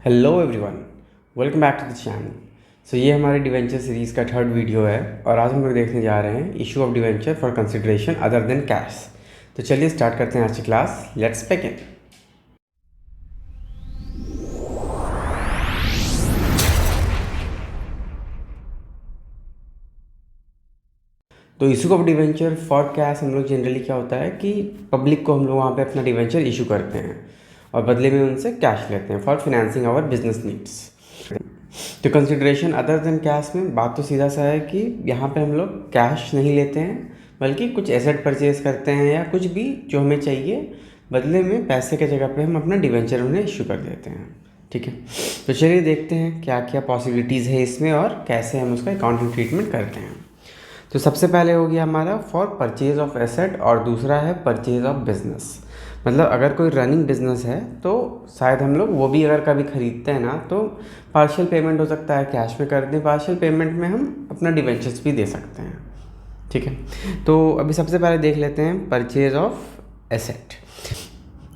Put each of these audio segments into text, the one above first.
Hello everyone, welcome back to the channel. ये हमारे debenture series का थर्ड वीडियो है और आज हम लोग देखने जा रहे हैं issue of debenture for consideration other than cash. तो चलिए स्टार्ट करते हैं आज की क्लास। Let's begin. तो issue of debenture for cash हम लोग जनरली क्या होता है कि पब्लिक को हम लोग वहाँ पे अपना डिवेंचर इशू करते हैं और बदले में उनसे कैश लेते हैं for financing our business needs. तो कंसिडरेशन अदर देन कैश में बात तो सीधा सा है कि यहाँ पे हम लोग कैश नहीं लेते हैं बल्कि कुछ एसेट परचेज करते हैं या कुछ भी जो हमें चाहिए, बदले में पैसे के जगह पे हम अपना डिवेंचर उन्हें इशू कर देते हैं। ठीक है, तो चलिए देखते हैं क्या क्या पॉसिबिलिटीज़ है इसमें और कैसे हम उसका अकाउंटिंग ट्रीटमेंट करते हैं। तो सबसे पहले हो गया हमारा फॉर परचेज ऑफ एसेट और दूसरा है परचेज ऑफ बिजनेस। मतलब अगर कोई रनिंग बिजनेस है तो शायद हम लोग वो भी अगर कभी ख़रीदते हैं ना तो पार्शियल पेमेंट हो सकता है कैश में कर दें, पार्शियल पेमेंट में हम अपना डिवेंचर्स भी दे सकते हैं। ठीक है, तो अभी सबसे पहले देख लेते हैं परचेज ऑफ एसेट।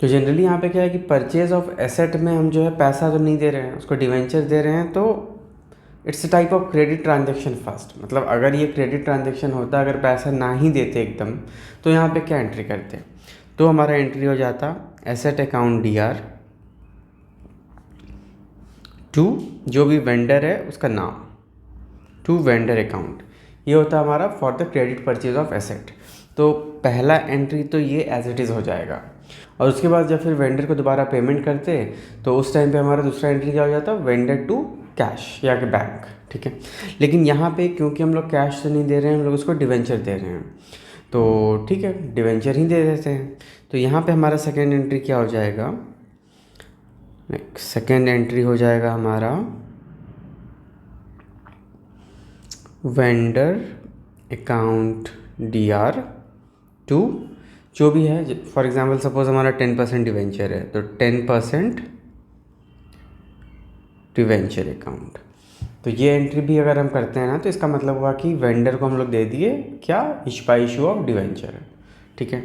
तो जनरली यहाँ पे क्या है कि परचेज ऑफ एसेट में हम जो है पैसा तो नहीं दे रहे हैं, उसको डिवेंचर दे रहे हैं, तो it's a type of credit transaction first. मतलब अगर ये क्रेडिट ट्रांजेक्शन होता, अगर पैसा ना ही देते एकदम, तो यहाँ पे क्या एंट्री करते? तो हमारा एंट्री हो जाता एसेट अकाउंट DR टू जो भी वेंडर है उसका नाम, टू वेंडर अकाउंट। ये होता है हमारा for the credit purchase of asset. तो पहला एंट्री तो ये एज इट इज़ हो जाएगा और उसके बाद जब फिर वेंडर को दोबारा पेमेंट करते तो उस टाइम पे हमारा दूसरा एंट्री क्या हो जाता, वेंडर टू कैश या कि बैंक। ठीक है, लेकिन यहाँ पे क्योंकि हम लोग कैश तो नहीं दे रहे हैं, हम लोग उसको डिवेंचर दे रहे हैं, तो ठीक है डिवेंचर ही दे देते हैं। तो यहाँ पे हमारा सेकेंड एंट्री क्या हो जाएगा, सेकेंड एंट्री हो जाएगा हमारा वेंडर अकाउंट DR टू जो भी है, फॉर एग्जांपल सपोज हमारा 10% डिवेंचर है तो 10% डिवेंचर अकाउंट। तो ये एंट्री भी अगर हम करते हैं ना तो इसका मतलब हुआ कि वेंडर को हम लोग दे दिए क्या, इशू ऑफ डिवेंचर। ठीक है,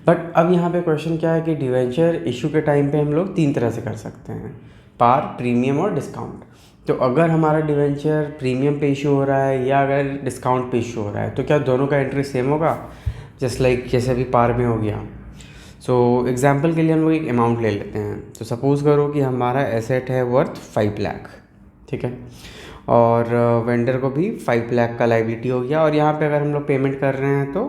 बट अब यहाँ पे क्वेश्चन क्या है कि डिवेंचर इशू के टाइम पे हम लोग तीन तरह से कर सकते हैं, पार, प्रीमियम और डिस्काउंट। तो अगर हमारा डिवेंचर प्रीमियम पे इशू हो रहा है या अगर डिस्काउंट पे इशू हो रहा है तो क्या दोनों का एंट्री सेम होगा, जस्ट लाइक जैसे अभी पार में हो गया। सो एग्जांपल के लिए हम लोग एक अमाउंट ले लेते हैं। तो सपोज़ करो कि हमारा एसेट है वर्थ 5 लाख। ठीक है, और वेंडर को भी 5 लाख का लाइबिलिटी हो गया और यहाँ पे अगर हम लोग पेमेंट कर रहे हैं तो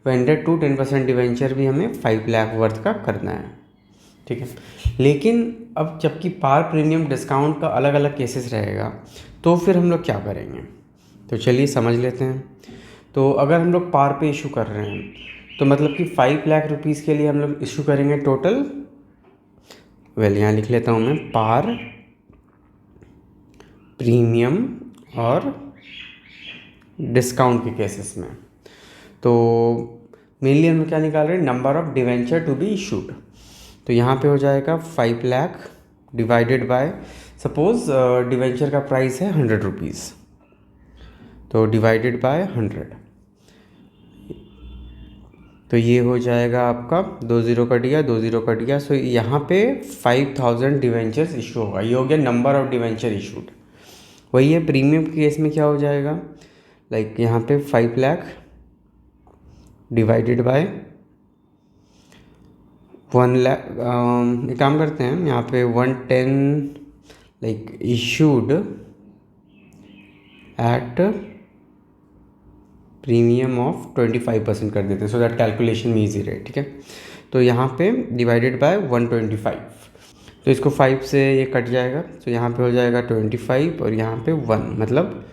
वेंडर टू 10% डिवेंचर भी हमें 5 लाख वर्थ का करना है। ठीक है, लेकिन अब जबकि पार, प्रीमियम, डिस्काउंट का अलग अलग केसेस रहेगा तो फिर हम लोग क्या करेंगे, तो चलिए समझ लेते हैं। तो अगर हम लोग पार पे इशू कर रहे हैं तो मतलब कि 5 लाख रुपीज़ के लिए हम लोग इशू करेंगे टोटल, यहाँ लिख लेता हूँ मैं, पार, प्रीमियम और डिस्काउंट के केसेस में। तो मेनली हम क्या निकाल रहे हैं, number of debenture to be issued. तो यहाँ पे हो जाएगा 5 lakh divided by, suppose debenture का प्राइस है 100 रुपीज़, तो डिवाइडेड बाय 100, तो ये हो जाएगा आपका 2 ज़ीरो कट गया, 2 ज़ीरो कट गया। सो यहाँ पे 5000 डिवेंचर्स इशू होगा, ये हो गया नंबर ऑफ डिवेंचर इशूड। वही है प्रीमियम के केस में क्या हो जाएगा, लाइक यहाँ पे 5 लाख डिवाइडेड बाय 1 लाख, एक काम करते हैं यहाँ पे 110 like issued at premium of 25% कर देते हैं सो दैट कैलकुलेशन में ईजी रहे। ठीक है, तो यहाँ पे डिवाइडेड बाय 125, तो इसको 5 से ये कट जाएगा, तो यहाँ पे हो जाएगा 25 और यहाँ पे 1 मतलब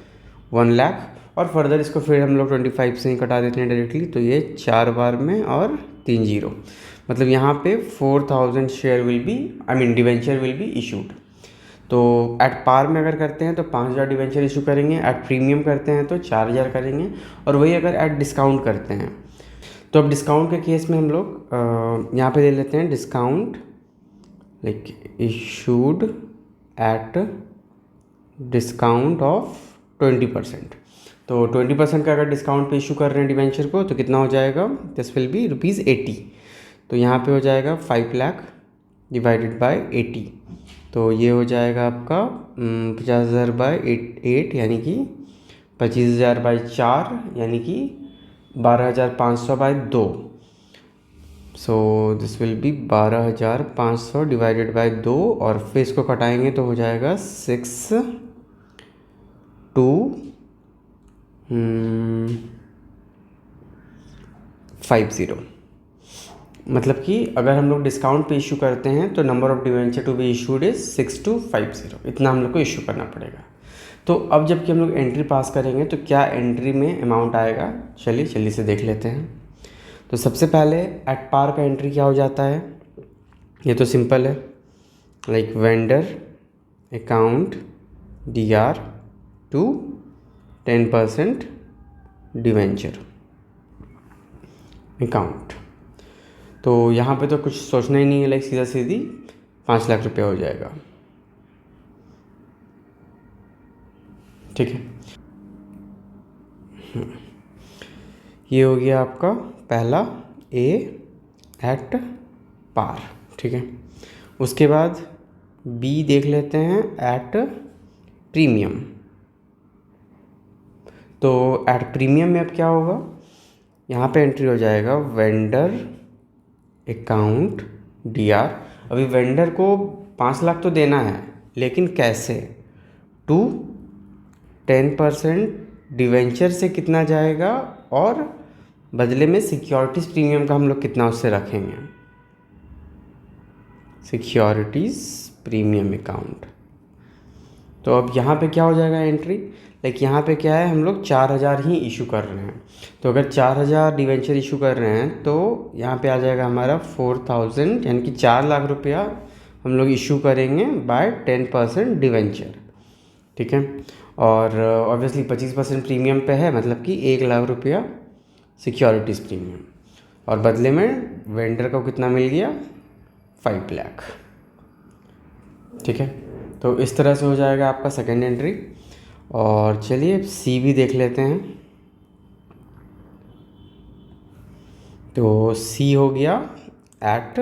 1 लाख, और फर्दर इसको फिर हम लोग 25 से ही कटा देते हैं डायरेक्टली, तो ये 4 बार में और 3 जीरो, मतलब यहाँ पे 4000 share will be, I mean debenture will be issued. तो एट पार में अगर करते हैं तो 5000 डिवेंचर इशू करेंगे, एट प्रीमियम करते हैं तो 4000 करेंगे, और वही अगर एट डिस्काउंट करते हैं तो अब डिस्काउंट के केस में हम लोग यहाँ पे ले लेते हैं discount like issued at discount of 20%। तो 20% का अगर डिस्काउंट पे इशू कर रहे हैं डिवेंचर को तो कितना हो जाएगा, दिस विल बी ₹80। तो यहाँ पे हो जाएगा 5 लाख डिवाइडेड बाय 80, तो ये हो जाएगा आपका 50,000 बाई 8 यानी कि 25,000 बाई 4 यानी कि 12,500 by 2। So this will be 12,500 divided by 2, और फिर इसको कटाएंगे तो हो जाएगा 6,250। मतलब कि अगर हम लोग डिस्काउंट पे इशू करते हैं तो number of debenture to be issued is 6,250, इतना हम लोग को इशू करना पड़ेगा। तो अब जबकि हम लोग एंट्री पास करेंगे तो क्या एंट्री में अमाउंट आएगा, चलिए जल्दी से देख लेते हैं। तो सबसे पहले एट पार का एंट्री क्या हो जाता है, ये तो सिंपल है, like vendor account DR to 10% debenture account. तो यहाँ पे तो कुछ सोचना ही नहीं है, लाइक सीधा सीधी 5 लाख रुपया हो जाएगा। ठीक है, ये हो गया आपका पहला ए एट पार। ठीक है, उसके बाद बी देख लेते हैं एट प्रीमियम। तो एट प्रीमियम में अब क्या होगा, यहाँ पे एंट्री हो जाएगा वेंडर अकाउंट DR। अभी वेंडर को 5 लाख तो देना है, लेकिन कैसे, टू 10% डिवेंचर से कितना जाएगा, और बदले में सिक्योरिटीज़ प्रीमियम का हम लोग कितना उससे रखेंगे, सिक्योरिटीज़ प्रीमियम अकाउंट। तो अब यहाँ पे क्या हो जाएगा एंट्री, लाइक यहाँ पे क्या है, हम लोग 4,000 ही इशू कर रहे हैं। तो अगर 4,000 डिवेंचर इशू कर रहे हैं तो यहाँ पे आ जाएगा हमारा 4,000, यानी कि 4 लाख रुपया हम लोग इशू करेंगे बाय 10% डिवेंचर। ठीक है, और ऑब्वियसली 25% प्रीमियम पे है, मतलब कि 1 लाख रुपया सिक्योरिटीज़ प्रीमियम, और बदले में वेंडर को कितना मिल गया, 5 लाख। ठीक है, तो इस तरह से हो जाएगा आपका सेकेंड एंट्री। और चलिए सी भी देख लेते हैं। तो सी हो गया एट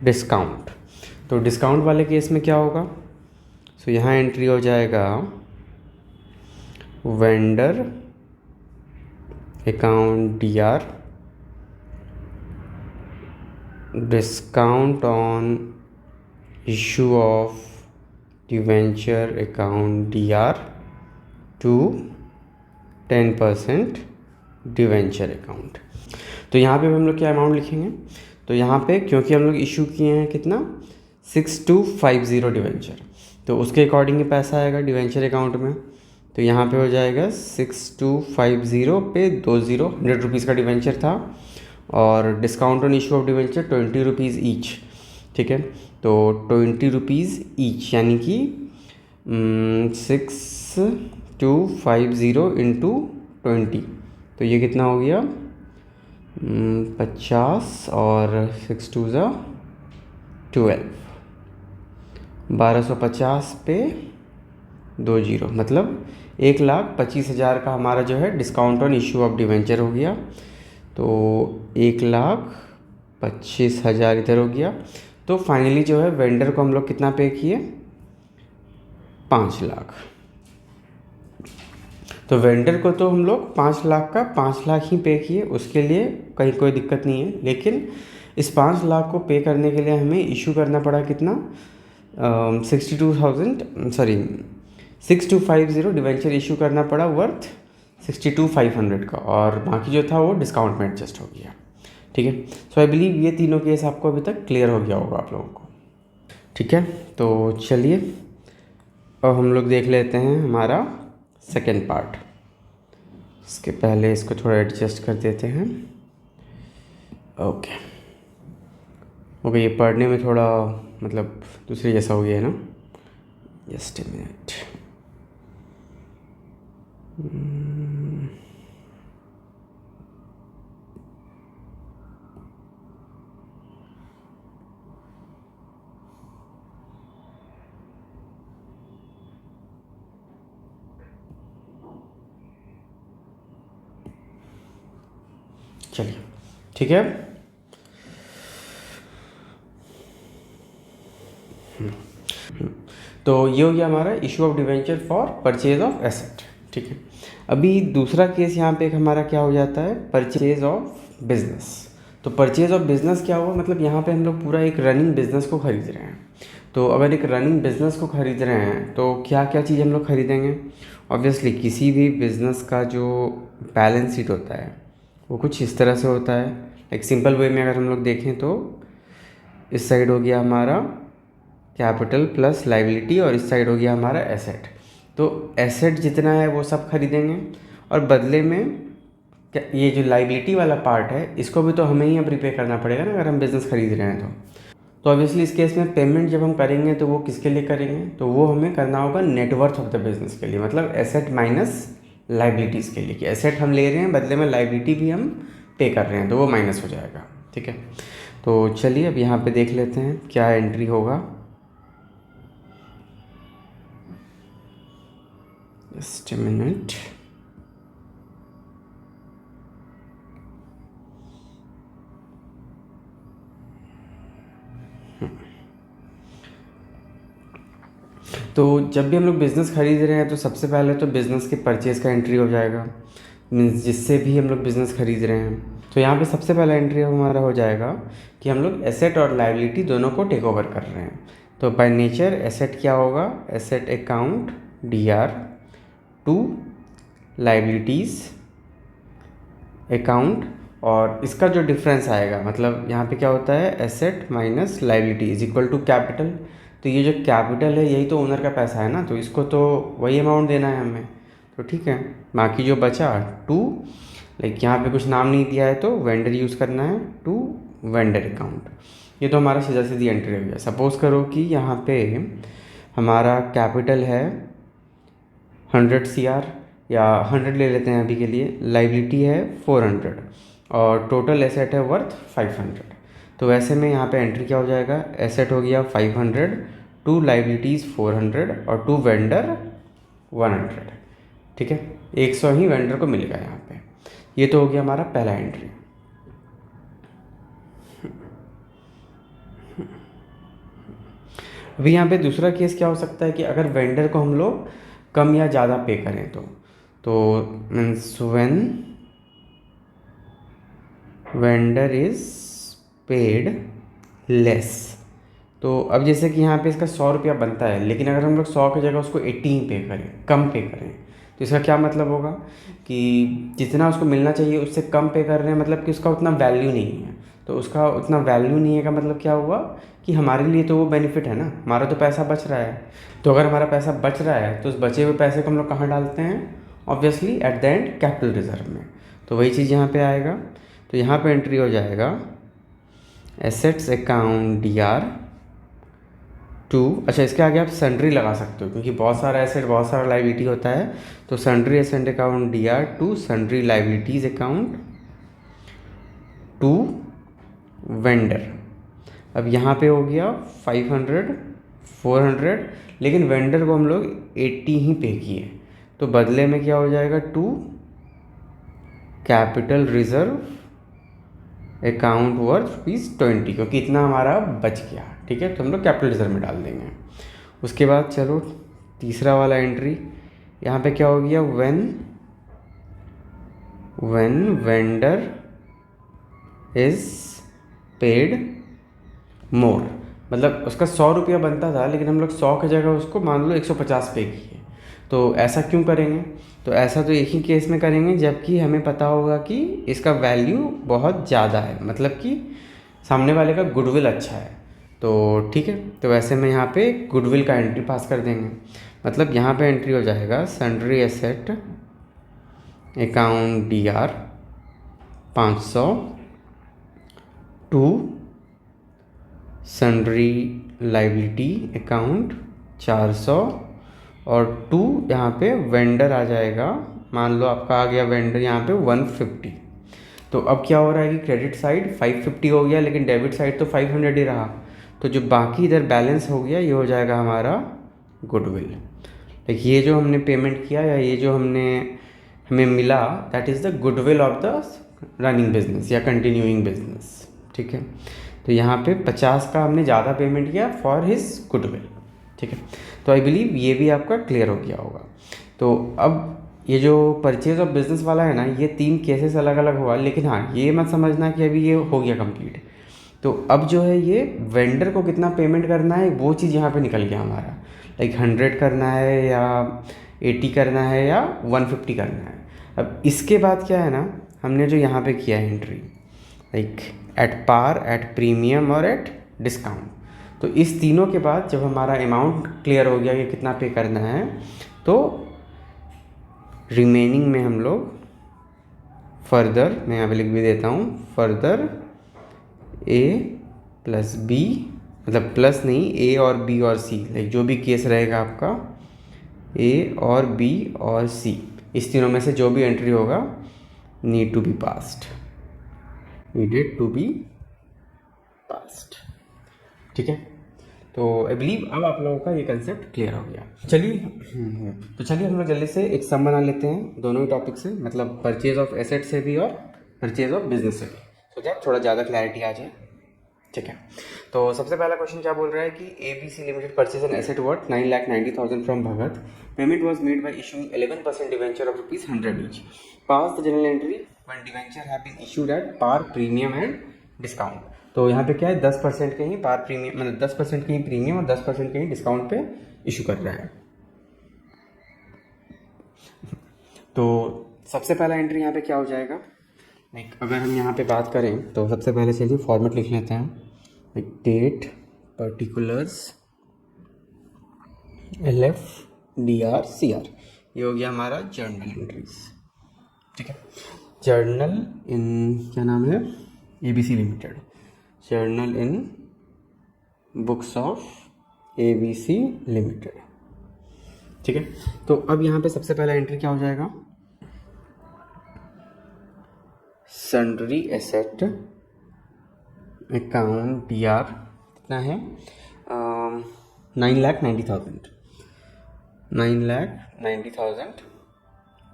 डिस्काउंट। तो डिस्काउंट वाले केस में क्या होगा, सो यहाँ एंट्री हो जाएगा vendor account DR discount on issue of debenture account DR to 10% debenture account. तो यहाँ पे हम लोग क्या अमाउंट लिखेंगे, तो यहाँ पे क्योंकि हम लोग इशू किए हैं कितना, 6,250 डिवेंचर, तो उसके अकॉर्डिंग ही पैसा आएगा डिवेंचर अकाउंट में। तो यहाँ पे हो जाएगा 6,250 पे 100 रुपीज़ का डिवेंचर था, और discount on issue of debenture 20 rupees each. ठीक है, तो 20 रुपीज़ ईच यानी कि 6,250 इंटू 20, तो ये कितना हो गया, 50 और 6 2 ज़ा 12, 1250 पे 20, मतलब 1,25,000 का हमारा जो है discount on issue of debenture हो गया। तो 1,25,000 इधर हो गया। तो फाइनली जो है वेंडर को हम लोग कितना पे किए, 5 लाख। तो वेंडर को तो हम लोग 5 लाख का 5 लाख ही पे किए, उसके लिए कहीं कोई दिक्कत नहीं है। लेकिन इस 5 लाख को पे करने के लिए हमें इशू करना पड़ा कितना, 6,250 डिवेंचर इशू करना पड़ा वर्थ 62,500 का, और बाकी जो था वो डिस्काउंट में एडजस्ट हो गया। ठीक है, सो आई बिलीव ये तीनों केस आपको अभी तक क्लियर हो गया होगा आप लोगों को। ठीक है, तो चलिए अब हम लोग देख लेते हैं हमारा सेकेंड पार्ट। इसके पहले इसको थोड़ा एडजस्ट कर देते हैं। ओके, ये पढ़ने में थोड़ा मतलब दूसरे जैसा हो गया है ना, जस्ट ए मिनट। चलिए ठीक है। तो ये हो गया हमारा issue of debenture for purchase of asset. ठीक है, अभी दूसरा केस यहाँ पे एक हमारा क्या हो जाता है, परचेज ऑफ बिजनेस। तो परचेज ऑफ बिजनेस क्या हुआ, मतलब यहाँ पे हम लोग पूरा एक रनिंग बिजनेस को खरीद रहे हैं। तो अगर एक रनिंग बिजनेस को खरीद रहे हैं तो क्या क्या चीज़ हम लोग खरीदेंगे। ऑब्वियसली किसी भी बिजनेस का जो बैलेंस शीट होता है वो कुछ इस तरह से होता है। एक सिंपल वे में अगर हम लोग देखें तो इस साइड हो गया हमारा कैपिटल प्लस लाइबिलिटी और इस साइड हो गया हमारा एसेट। तो एसेट जितना है वो सब खरीदेंगे और बदले में ये जो लाइबिलिटी वाला पार्ट है इसको भी तो हमें ही अब रिपे करना पड़ेगा ना, अगर हम बिज़नेस खरीद रहे हैं तो ऑब्वियसली इस केस में पेमेंट जब हम करेंगे तो वो किसके लिए करेंगे, तो वो हमें करना होगा नेटवर्थ ऑफ द बिजनेस के लिए, मतलब एसेट माइनस लाइबिलिटीज़ के लिए, कि एसेट हम ले रहे हैं बदले में लाइबिलिटी भी हम पे कर रहे हैं, तो वो माइनस हो जाएगा। ठीक है, तो चलिए अब यहाँ पे देख लेते हैं क्या एंट्री होगा। Just a minute. तो जब भी हम लोग बिज़नेस खरीद रहे हैं तो सबसे पहले तो बिज़नेस के परचेज़ का एंट्री हो जाएगा, मीन्स जिससे भी हम लोग बिज़नेस खरीद रहे हैं। तो यहाँ पे सबसे पहला एंट्री हमारा हो जाएगा कि हम लोग एसेट और लाइबिलिटी दोनों को टेक ओवर कर रहे हैं। तो बाय नेचर एसेट क्या होगा, asset account DR to liabilities account, और इसका जो डिफरेंस आएगा, मतलब यहाँ पे क्या होता है, asset minus liability is equal to capital. तो ये जो कैपिटल है यही तो ओनर का पैसा है ना, तो इसको तो वही अमाउंट देना है हमें। तो ठीक है, बाकी जो बचा टू, लाइक यहाँ पे कुछ नाम नहीं दिया है तो वेंडर यूज़ करना है, टू वेंडर अकाउंट। ये तो हमारा सीधा सीधी एंट्री हो गया। सपोज़ करो कि यहाँ पे हमारा कैपिटल है 100 CR या 100 ले लेते हैं अभी के लिए, लाइबिलिटी है 400 और टोटल एसेट है वर्थ 500। तो वैसे में यहाँ पे एंट्री क्या हो जाएगा, एसेट हो गया 500, टू लाइबिलिटीज़ 400 और टू वेंडर 100। ठीक है, 100 ही वेंडर को मिलेगा यहाँ पे। ये तो हो गया हमारा पहला एंट्री। अभी यहाँ पे दूसरा केस क्या हो सकता है कि अगर वेंडर को हम लोग कम या ज़्यादा पे करें तो means when vendor is paid less. तो अब जैसे कि यहाँ पे इसका 100 रुपया बनता है, लेकिन अगर हम लोग 100 की जगह उसको 80 ही पे करें, कम पे करें, तो इसका क्या मतलब होगा कि जितना उसको मिलना चाहिए उससे कम पे कर रहे हैं, मतलब कि उसका उतना वैल्यू नहीं है। तो उसका उतना वैल्यू नहीं है का मतलब क्या हुआ कि हमारे लिए तो वो बेनिफिट है ना, हमारा तो पैसा बच रहा है। तो अगर हमारा पैसा बच रहा है तो उस बचे हुए पैसे को हम लोग कहाँ डालते हैं, obviously at the end capital reserve में। तो वही चीज़ यहाँ पे आएगा। तो यहाँ पे एंट्री हो जाएगा एसेट्स अकाउंट DR टू, अच्छा इसके आगे आप सन्ड्री लगा सकते हो क्योंकि बहुत सारा एसेट बहुत सारा लाइबिलिटी होता है। तो sundry asset account DR to sundry liabilities account to vendor. अब यहाँ पे हो गया 500 400, लेकिन वेंडर को हम लोग 80 ही पे किए, तो बदले में क्या हो जाएगा, to capital reserve account worth ₹20, क्योंकि इतना हमारा बच गया। ठीक है, तो हम लोग कैपिटल रिजर्व में डाल देंगे। उसके बाद चलो तीसरा वाला एंट्री, यहाँ पे क्या हो गया, when vendor is paid more, मतलब उसका 100 रुपया बनता था लेकिन हम लोग 100 की जगह उसको मान लो 150 पे किए। तो ऐसा क्यों करेंगे, तो ऐसा तो एक ही केस में करेंगे जबकि हमें पता होगा कि इसका वैल्यू बहुत ज़्यादा है, मतलब कि सामने वाले का गुडविल अच्छा है। तो ठीक है, तो वैसे में यहाँ पे गुडविल का एंट्री पास कर देंगे। मतलब यहाँ पे एंट्री हो जाएगा sundry asset account DR 500 to sundry liability account 400 और टू यहाँ पे वेंडर आ जाएगा, मान लो आपका आ गया वेंडर यहाँ पे 150। तो अब क्या हो रहा है कि क्रेडिट साइड 550 हो गया लेकिन डेबिट साइड तो 500 ही रहा। तो जो बाकी इधर बैलेंस हो गया ये हो जाएगा हमारा गुडविल। लाइक ये जो हमने पेमेंट किया या ये जो हमें मिला, that is the goodwill of the running business या कंटिन्यूइंग बिजनेस। ठीक है, तो यहाँ पे 50 का हमने ज़्यादा पेमेंट किया फॉर हिज गुडविल। ठीक है, तो आई बिलीव ये भी आपका क्लियर हो गया होगा। तो अब ये जो परचेज ऑफ बिजनेस वाला है ना, ये 3 केसेस अलग अलग हुआ, लेकिन हाँ ये मत समझना कि अभी ये हो गया कंप्लीट। तो अब जो है ये वेंडर को कितना पेमेंट करना है वो चीज़ यहाँ पे निकल गया हमारा, लाइक 100 करना है या 80 करना है या 150 करना है। अब इसके बाद क्या है ना, हमने जो यहाँ पे किया है entry, like at par, at premium और एट डिस्काउंट, तो इस तीनों के बाद जब हमारा अमाउंट क्लियर हो गया कि कितना पे करना है, तो रिमेनिंग में हम लोग फर्दर, मैं यहाँ पे लिख भी देता हूँ, फर्दर ए प्लस बी, मतलब प्लस नहीं, ए और बी और सी, लाइक जो भी केस रहेगा आपका ए और बी और सी, इस तीनों में से जो भी एंट्री होगा need to be passed, needed to be passed. ठीक है, तो आई बिलीव अब आप लोगों का ये कंसेप्ट क्लियर हो गया। चलिए तो चलिए हम लोग जल्दी से एक सम बना लेते हैं दोनों ही टॉपिक से, मतलब परचेज ऑफ एसेट से भी और परचेज ऑफ बिजनेस से भी, तो दैट थोड़ा ज़्यादा क्लैरिटी आ जाए। ठीक है, तो सबसे पहला क्वेश्चन क्या बोल रहा है कि ABC limited purchase an asset worth 9,90,000 from Bhagat, payment was made by issuing 11% debenture of ₹100 each, pass the journal entry when debenture have been issued at par, premium and discount. तो यहाँ पे क्या है, 10% के ही पार प्रीमियम, मतलब 10% के ही प्रीमियम और 10% के ही डिस्काउंट पे इशू कर रहा है। तो सबसे पहला एंट्री यहाँ पे क्या हो जाएगा, लाइक अगर हम यहाँ पे बात करें तो सबसे पहले चलिए फॉर्मेट लिख लेते हैं, like date, particulars, LF, DR, CR, ये हो गया हमारा जर्नल एंट्रीज। ठीक है, जर्नल इन, क्या नाम है, ABC limited, journal in books of ABC limited. ठीक है, तो अब यहाँ पे सबसे पहला एंट्री क्या हो जाएगा, सन्ड्री एसेट अकाउंट DR कितना है, 9,90,000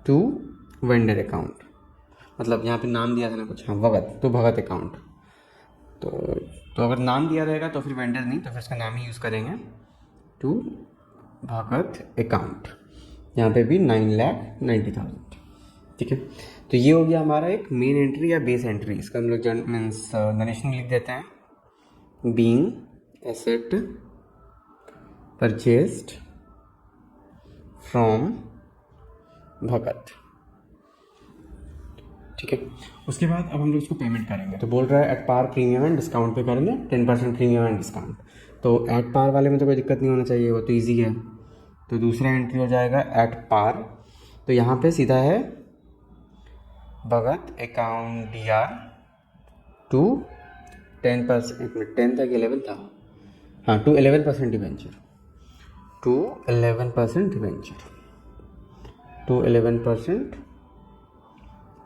टू वेंडर अकाउंट, मतलब यहाँ पे नाम दिया था ना कुछ, हाँ भगत, तो भगत अकाउंट। तो अगर नाम दिया रहेगा तो फिर वेंडर नहीं, तो फिर इसका नाम ही यूज़ करेंगे, टू भगत अकाउंट, यहाँ पे भी 9,90,000। ठीक है, तो ये हो गया हमारा एक मेन एंट्री या बेस एंट्री, इसका हम लोग मीन्स नरेशन लिख देते हैं, बीइंग एसेट परचेज्ड फ्रॉम भगत। ठीक है, उसके बाद अब हम लोग इसको पेमेंट करेंगे, तो बोल रहा है at par, premium and discount पे करेंगे 10% प्रीमियम एंड डिस्काउंट। तो एट पार वाले में तो कोई दिक्कत नहीं होना चाहिए, वो तो ईजी है। तो दूसरा एंट्री हो जाएगा एट पार, तो यहाँ पे सीधा है भगत अकाउंट DR टू 10%, 10 तक 11 था, हाँ, to 11% debenture, to 11% debenture, to 11%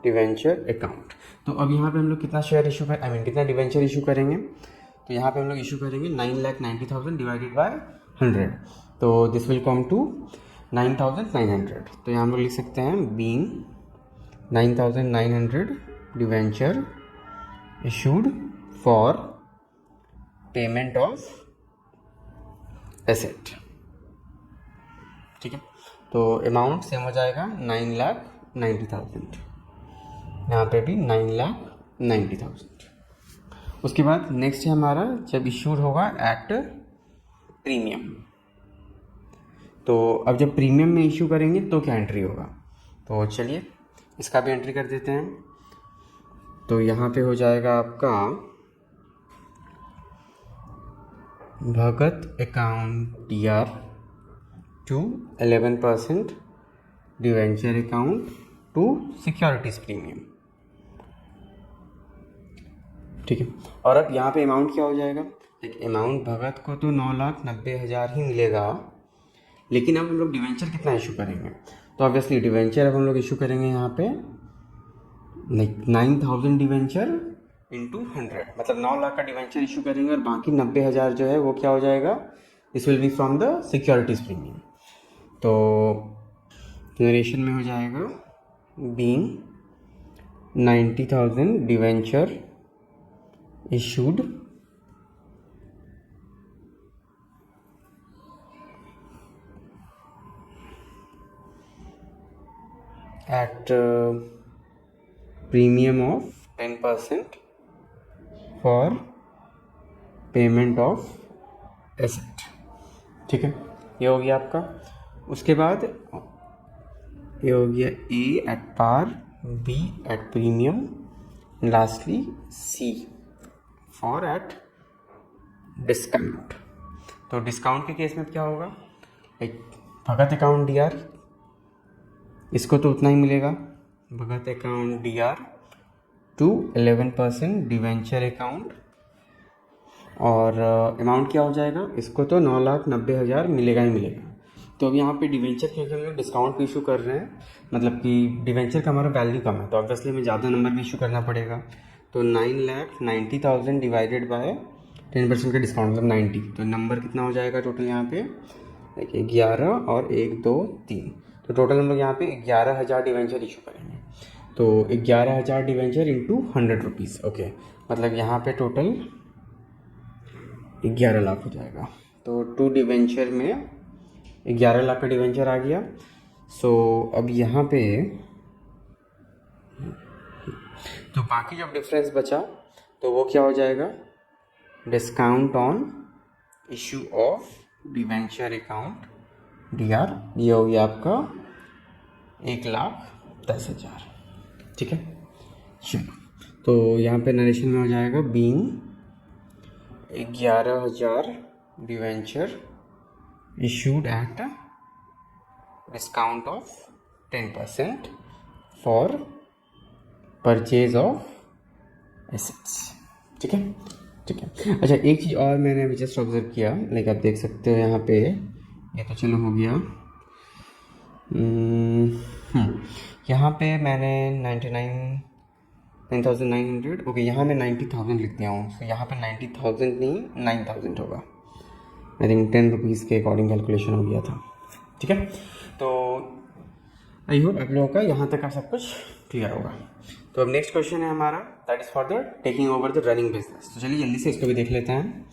debenture account. तो अब यहाँ पे हम लोग कितना शेयर इशू कर, कितना डिवेंचर इशू करेंगे, तो यहाँ पे हम लोग इशू करेंगे 9,90,000 डिवाइडेड बाय 100, तो दिस विल कम टू 9,900। तो यहाँ हम लोग लिख सकते हैं being 9,900 debenture issued for payment of asset. ठीक है, तो अमाउंट सेम हो जाएगा 9,90,000, यहाँ पे भी 9,90,000। उसके बाद नेक्स्ट है हमारा जब इशूड होगा एट प्रीमियम, तो अब जब प्रीमियम में इशू करेंगे तो क्या एंट्री होगा, तो चलिए इसका भी एंट्री कर देते हैं। तो यहाँ पे हो जाएगा आपका Bhagat account DR to 11% debenture account to securities premium. ठीक है, और अब यहाँ पे अमाउंट क्या हो जाएगा, देखिए अमाउंट भगत को तो 9,90,000 ही मिलेगा, लेकिन अब हम लोग डिवेंचर कितना इशू करेंगे, तो ऑब्वियसली डिवेंचर अब हम लोग इशू करेंगे यहाँ पे लाइक 9,000 डिवेंचर इंटू 100, मतलब 9 लाख का डिवेंचर इशू करेंगे, और बाकी 90,000 जो है वो क्या हो जाएगा, this will be from the securities premium. तो नरेशन में हो जाएगा being 90,000 debenture issued at premium of 10% for payment of asset। ठीक है, ये हो गया आपका। उसके बाद ये हो गया A at par, B at premium, lastly C for at discount. तो डिस्काउंट के केस में क्या होगा, एक भगत अकाउंट डी आर, इसको तो उतना ही मिलेगा, Bhagat account D R to 11% debenture account, और अमाउंट क्या हो जाएगा, इसको तो 9,90,000 मिलेगा ही मिलेगा। तो अब यहाँ पे डिवेंचर क्योंकि हम लोग डिस्काउंट इशू कर रहे हैं, मतलब कि डिवेंचर का हमारा वैल्यू कम है, तो ऑब्वियसली हमें ज़्यादा नंबर भी इशू करना पड़ेगा। तो 9,90,000 डिवाइडेड बाय 10% का डिस्काउंट मतलब 90, तो नंबर कितना हो जाएगा टोटल यहाँ पे, देखिए 11 और 1 2 3, तो टोटल हम लोग यहाँ पे 11,000 डिवेंचर इशू करेंगे। तो 11,000 डिवेंचर इंटू 100 रुपीज़, ओके, मतलब यहाँ पे टोटल 11 लाख हो जाएगा। तो 2 डिवेंचर में 11 लाख का डिवेंचर आ गया। सो अब यहाँ पे तो बाकी जब डिफरेंस बचा तो वो क्या हो जाएगा, discount on issue of debenture account D are, ये हो गया आपका 1,10,000। ठीक है, चलो, तो यहाँ पे नरेशन में हो जाएगा being 11,000 debenture issued at a discount of 10% for purchase of assets। ठीक है, ठीक है। अच्छा, एक चीज़ और मैंने अभी जस्ट ऑब्जर्व किया, लाइक आप देख सकते हो यहाँ पे, ये तो चलो हो गया। यहाँ पे मैंने 9,900, ओके, यहाँ मैं 90,000 लिख दिया हूँ, तो यहाँ पे 90,000 नहीं 9,000 होगा, आई थिंक 10 रुपीज़ के अकॉर्डिंग कैलकुलेशन हो गया था। ठीक है, तो आई होप आप लोगों का यहाँ तक का सब कुछ क्लियर होगा। तो अब नेक्स्ट क्वेश्चन है हमारा, that is for the taking over the running business. तो चलिए जल्दी से इसको भी देख लेते हैं।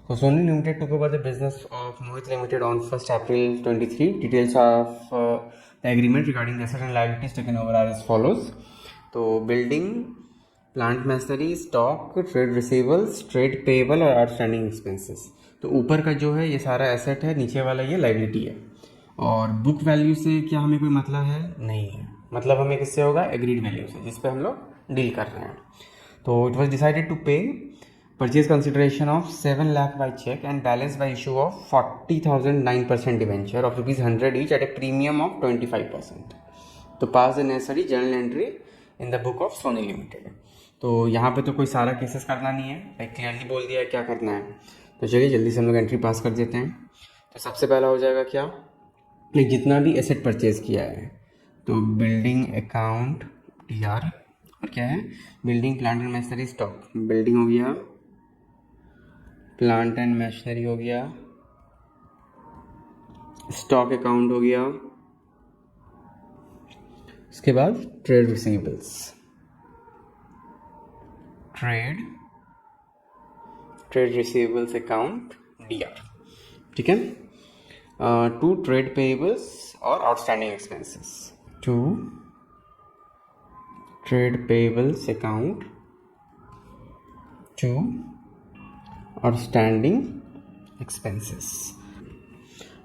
तो Sony limited took over the business of Mohit limited on 1 April 2023। Details of the agreement regarding asset and liabilities taken over are as follows. तो building, plant machinery, stock, trade receivables, trade payable और outstanding expenses. तो ऊपर का जो है ये सारा asset है, नीचे वाला ये लायबिलिटी है। और बुक वैल्यू से क्या हमें कोई मतलब है, नहीं है, मतलब हमें किससे होगा, एग्रीड वैल्यू से, जिस पे हम लोग डील कर रहे हैं। तो it was decided to pay purchase consideration of 7 lakh by cheque and balance by issue of 40,000 9% debenture of ₹100 each at a premium of 25%। तो pass the necessary journal entry in the book of Sony limited. तो यहाँ पे तो कोई सारा cases करना नहीं है, लाइक क्लियरली बोल दिया है क्या करना है। तो चलिए जल्दी से हम लोग एंट्री पास कर देते हैं। तो सबसे पहला हो जाएगा क्या, जितना भी एसेट परचेज किया है, तो बिल्डिंग अकाउंट डी आर, और क्या है, building plant and machinery stock, building हो गया, प्लांट एंड मशीनरी हो गया, स्टॉक अकाउंट हो गया, उसके बाद trade receivables, trade receivables account D R. ठीक है, टू ट्रेड पेएबल्स और outstanding expenses, to trade payables account, to outstanding expenses,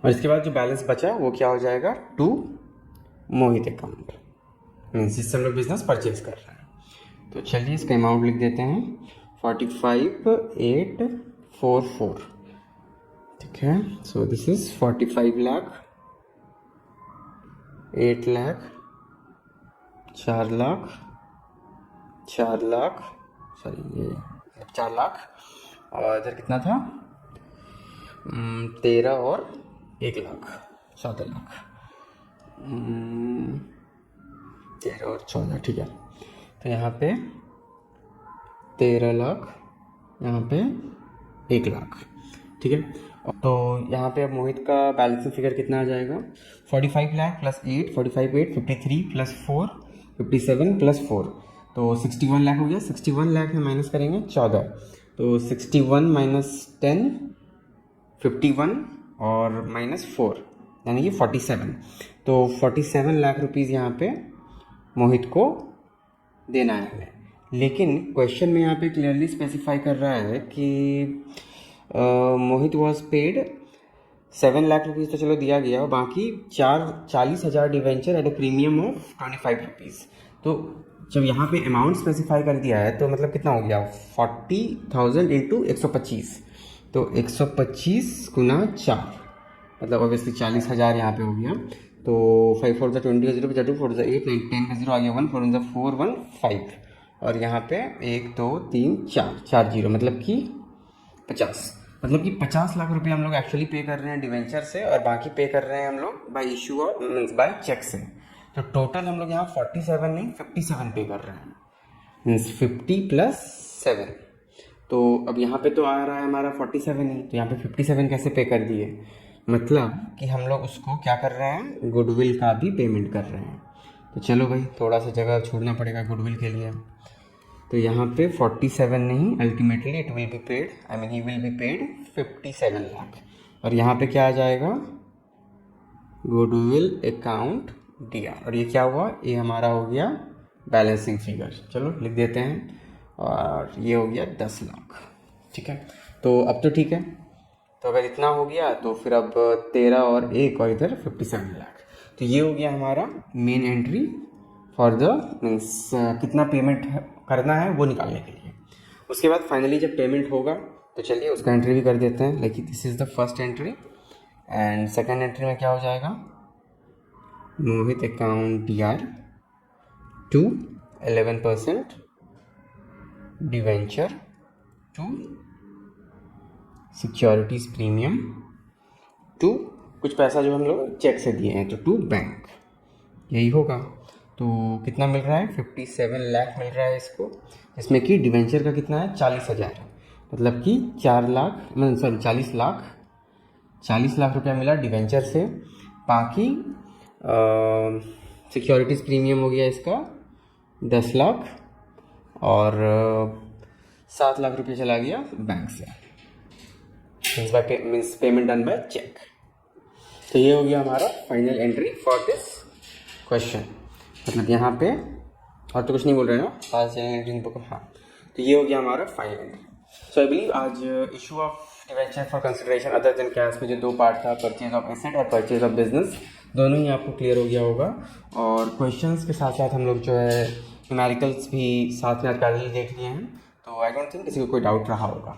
और इसके बाद जो बैलेंस बचा वो क्या हो जाएगा, टू मोहित अकाउंट, मीन्स जिससे हम लोग बिजनेस परचेज कर रहे हैं। तो चलिए इसका अमाउंट लिख देते हैं 45,844। ठीक है, so this is 45 lakh, 8 lakh, 4 lakh, 4 lakh, sorry ये 4 लाख, और इधर कितना था, 13 और 1 लाख, 14 लाख, 13 और 14, ठीक है। तो यहाँ पे 13 लाख, यहाँ पे 1 लाख, ठीक है। तो यहाँ पे अब मोहित का बैलेंसिंग फिगर कितना आ जाएगा, 45 लाख प्लस 8, 45 8 53 प्लस 4 57 प्लस 4, तो 61 लाख हो गया। 61 लाख में माइनस करेंगे 14, तो 61 माइनस 10 51 और माइनस 4 यानी कि 47, तो 47 लाख रुपीज़ यहाँ पे मोहित को देना है हमें। लेकिन क्वेश्चन में यहाँ पे क्लियरली स्पेसिफाई कर रहा है कि Mohit was paid 7 lakh rupees तो चलो दिया गया, और बाकी 40,000 debenture at a premium of 25 rupees. तो जब यहाँ पे अमाउंट स्पेसिफाई कर दिया है तो मतलब कितना हो गया, 40,000 इंटू 125, तो 125 गुना 4, मतलब ऑब्वियसली 40,000 यहाँ पे हो गया। तो 5 4 ज़ा 20 0 2 4 ज़ा 8 9 10 का 0 आ गया 1 4 1 ज़ा 4 1 5, और यहाँ पे 1 2 3 4 0, मतलब कि 50, मतलब कि 50 लाख रुपए हम लोग एक्चुअली पे कर रहे हैं डिवेंचर से, और बाकी पे कर रहे हैं हम लोग बाय इशू और मीन्स बाय चेक से। तो टोटल हम लोग यहाँ 47 नहीं 57 पे कर रहे हैं, मीन्स 50 प्लस 7। तो अब यहाँ पे तो आ रहा है हमारा 47 ही, तो यहाँ पे 57 कैसे पे कर दिए, मतलब कि हम लोग उसको क्या कर रहे हैं, गुडविल का भी पेमेंट कर रहे हैं। तो चलो भाई थोड़ा सा जगह छोड़ना पड़ेगा गुडविल के लिए। तो यहाँ पे 47 नहीं, ultimately it will be paid, I mean he will be paid 57 lakh. और यहाँ पे क्या आ जाएगा, गुडविल अकाउंट दिया, और ये क्या हुआ, ये हमारा हो गया बैलेंसिंग फिगर। चलो लिख देते हैं, और ये हो गया 10 लाख। ठीक है, तो अब तो ठीक है। तो अगर इतना हो गया तो फिर अब 13 और 1 और इधर 57 लाख। तो ये हो गया हमारा main entry for the means कितना पेमेंट करना है वो निकालने के लिए। उसके बाद फाइनली जब पेमेंट होगा तो चलिए उसका एंट्री भी कर देते हैं। Like this is the first entry, and second entry में क्या हो जाएगा, Mohit account DR to 11% debenture to securities premium to कुछ पैसा जो हम लोग चेक से दिए हैं तो टू बैंक, यही होगा। तो कितना मिल रहा है, 57 लाख मिल रहा है इसको, इसमें कि डिवेंचर का कितना है 40,000, मतलब कि 40 लाख रुपया मिला डिवेंचर से। बाकी सिक्योरिटीज़ प्रीमियम हो गया इसका 10 लाख, और 7 लाख रुपये चला गया बैंक से, means payment done by cheque. तो ये हो गया हमारा final entry for this question. मतलब यहाँ पे और तो कुछ नहीं बोल रहे ना, आज बुक। हाँ, तो ये हो गया हमारा final entry. So I believe आज issue of debenture for consideration other than cash में जो 2 पार्ट था, परचेज ऑफ एसेट और परचेज ऑफ बिजनेस, दोनों ही आपको क्लियर हो गया होगा। और क्वेश्चंस के साथ साथ हम लोग जो है न्यूमेरिकल्स भी साथ में आज पैरेलली देख लिए हैं, तो आई डोंट थिंक किसी को कोई डाउट रहा होगा।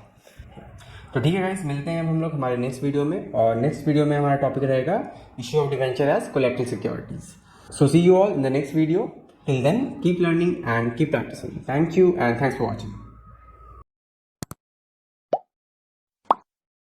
तो ठीक है गाइस, मिलते हैं अब हम लोग हमारे नेक्स्ट वीडियो में, और नेक्स्ट वीडियो में हमारा टॉपिक रहेगा issue of debenture as collective securities. So see you all in the next video. Till then, keep learning and keep practicing. Thank you and thanks for watching.